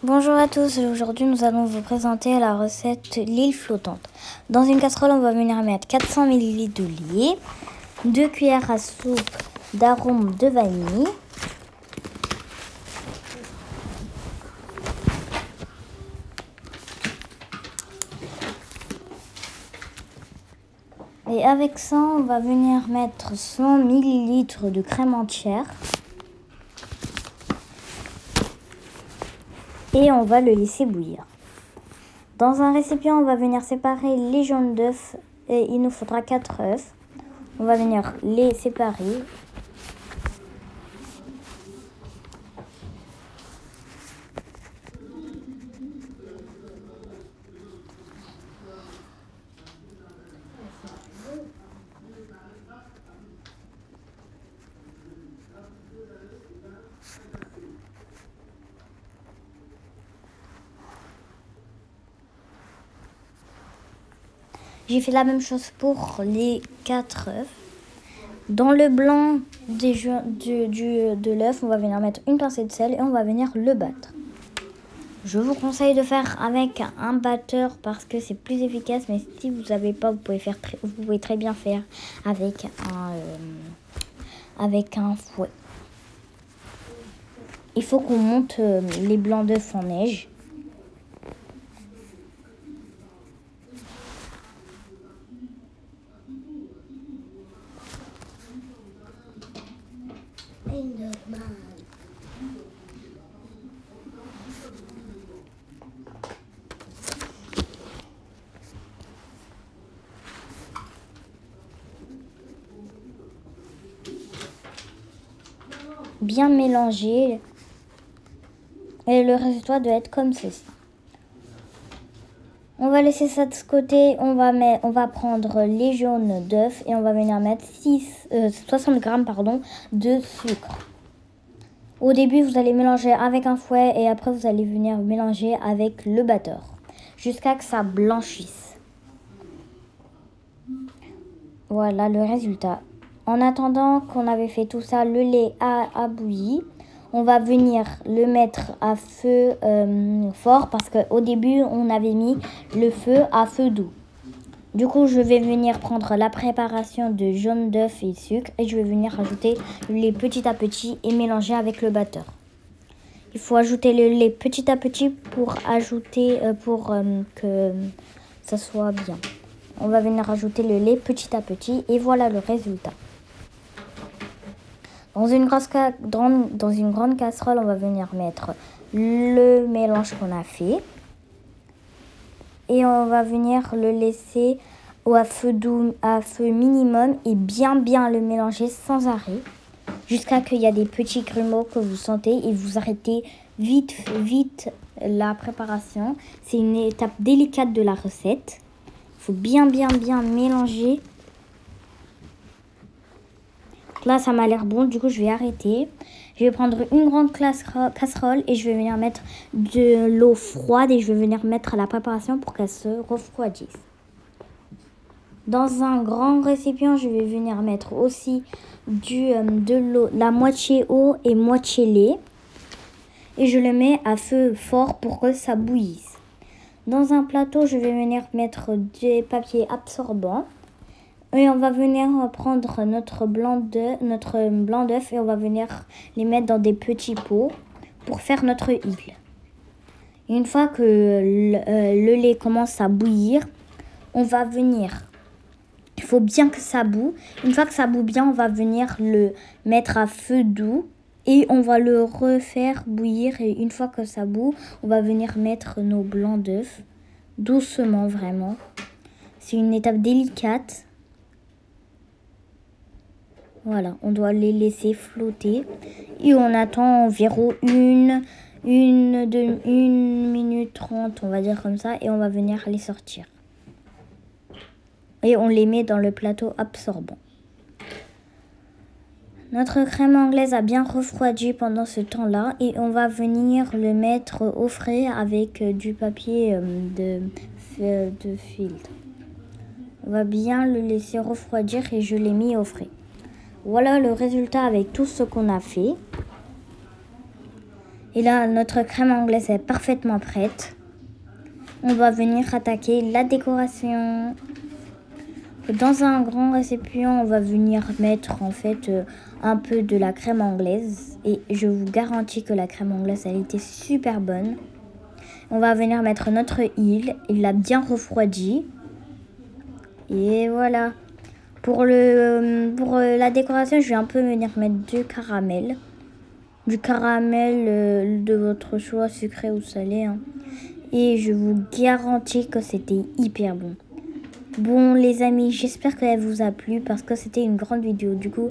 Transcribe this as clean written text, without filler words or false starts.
Bonjour à tous, aujourd'hui nous allons vous présenter la recette l'île flottante. Dans une casserole, on va venir mettre 400 ml de lait, 2 cuillères à soupe d'arôme de vanille, et avec ça on va venir mettre 100 ml de crème entière et on va le laisser bouillir. Dans un récipient, on va venir séparer les jaunes d'œufs et il nous faudra 4 œufs. On va venir les séparer. J'ai fait la même chose pour les 4 œufs. Dans le blanc de l'œuf, on va venir mettre une pincée de sel et on va venir le battre. Je vous conseille de faire avec un batteur parce que c'est plus efficace, mais si vous n'avez pas, vous pouvez très bien faire avec un fouet. Il faut qu'on monte les blancs d'œufs en neige. Bien mélanger et le résultat doit être comme ceci. On va laisser ça de ce côté, on va prendre les jaunes d'œufs et on va venir mettre 60 g de sucre. Au début, vous allez mélanger avec un fouet et après vous allez venir mélanger avec le batteur jusqu'à ce que ça blanchisse. Voilà le résultat. En attendant qu'on avait fait tout ça, le lait a bouilli. On va venir le mettre à feu fort parce qu'au début, on avait mis le feu à feu doux. Du coup, je vais venir prendre la préparation de jaune d'œuf et sucre et je vais venir ajouter le lait petit à petit et mélanger avec le batteur. Il faut ajouter le lait petit à petit pour que ça soit bien. On va venir ajouter le lait petit à petit et voilà le résultat. Dans une grande casserole, on va venir mettre le mélange qu'on a fait. Et on va venir le laisser à feu doux, à feu minimum et bien le mélanger sans arrêt. Jusqu'à qu'il y a des petits grumeaux que vous sentez et vous arrêtez vite la préparation. C'est une étape délicate de la recette. Il faut bien mélanger. Là, ça m'a l'air bon, du coup, je vais arrêter. Je vais prendre une grande casserole et je vais venir mettre de l'eau froide et je vais venir mettre la préparation pour qu'elle se refroidisse. Dans un grand récipient, je vais venir mettre aussi de l'eau, la moitié eau et moitié lait. Et je le mets à feu fort pour que ça bouillisse. Dans un plateau, je vais venir mettre des papiers absorbants. Et on va venir prendre notre blanc d'œuf et on va venir les mettre dans des petits pots pour faire notre île. Et une fois que le lait commence à bouillir, on va venir... Il faut bien que ça bout. Une fois que ça bout bien, on va venir le mettre à feu doux et on va le refaire bouillir. Et une fois que ça bout, on va venir mettre nos blancs d'œufs doucement vraiment. C'est une étape délicate. Voilà, on doit les laisser flotter et on attend environ 1 minute 30, on va dire comme ça, et on va venir les sortir. Et on les met dans le plateau absorbant. Notre crème anglaise a bien refroidi pendant ce temps-là et on va venir le mettre au frais avec du papier de filtre. On va bien le laisser refroidir et je l'ai mis au frais. Voilà le résultat avec tout ce qu'on a fait. Et là, notre crème anglaise est parfaitement prête. On va venir attaquer la décoration. Dans un grand récipient, on va venir mettre en fait un peu de la crème anglaise. Et je vous garantis que la crème anglaise, elle était super bonne. On va venir mettre notre huile. Il l'a bien refroidi. Et voilà. Pour la décoration, je vais un peu venir mettre du caramel. Du caramel de votre choix, sucré ou salé. Hein. Et je vous garantis que c'était hyper bon. Bon les amis, j'espère qu'elle vous a plu parce que c'était une grande vidéo. Du coup,